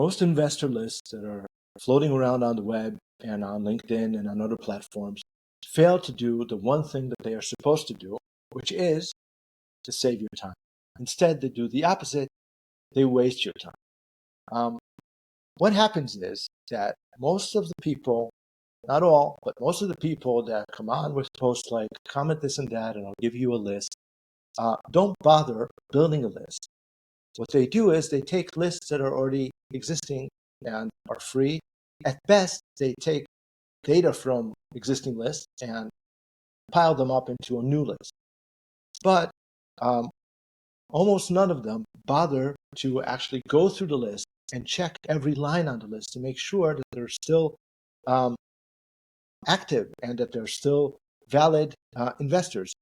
Most investor lists that are floating around on the web and on LinkedIn and on other platforms fail to do the one thing that they are supposed to do, which is to save your time. Instead, they do the opposite. They waste your time. What happens is that most of the people, not all, but most of the people that come on with posts like comment this and that and I'll give you a list, don't bother building a list. What they do is they take lists that are already existing and are free. At best, they take data from existing lists and pile them up into a new list. But almost none of them bother to actually go through the list and check every line on the list to make sure that they're still active and that they're still valid investors.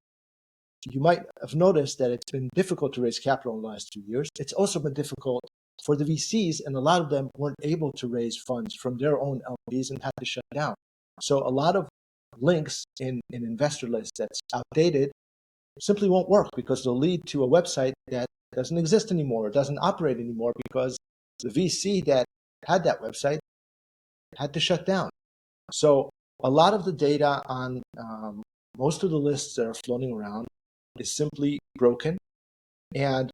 You might have noticed that it's been difficult to raise capital in the last 2 years. It's also been difficult for the VCs, and a lot of them weren't able to raise funds from their own LPs and had to shut down. So a lot of links in an investor list that's outdated simply won't work because they'll lead to a website that doesn't exist anymore, or doesn't operate anymore because the VC that had that website had to shut down. So a lot of the data on most of the lists that are floating around is simply broken. And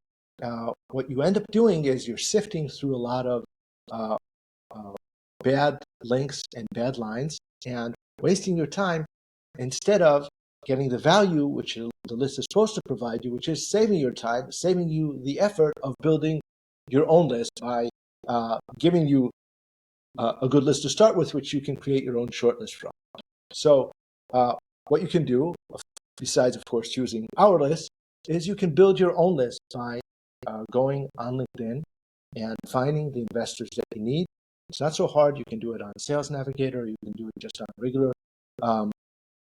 what you end up doing is you're sifting through a lot of bad links and bad lines and wasting your time instead of getting the value which the list is supposed to provide you, which is saving your time, saving you the effort of building your own list by giving you a good list to start with, which you can create your own shortlist from. So what you can do, besides, of course, choosing our list, is you can build your own list by going on LinkedIn and finding the investors that you need. It's not so hard. You can do it on Sales Navigator. You can do it just on regular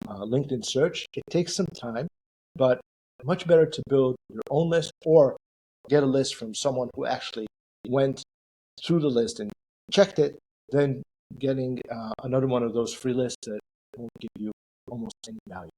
LinkedIn search. It takes some time, but much better to build your own list or get a list from someone who actually went through the list and checked it than getting another one of those free lists that won't give you almost any value.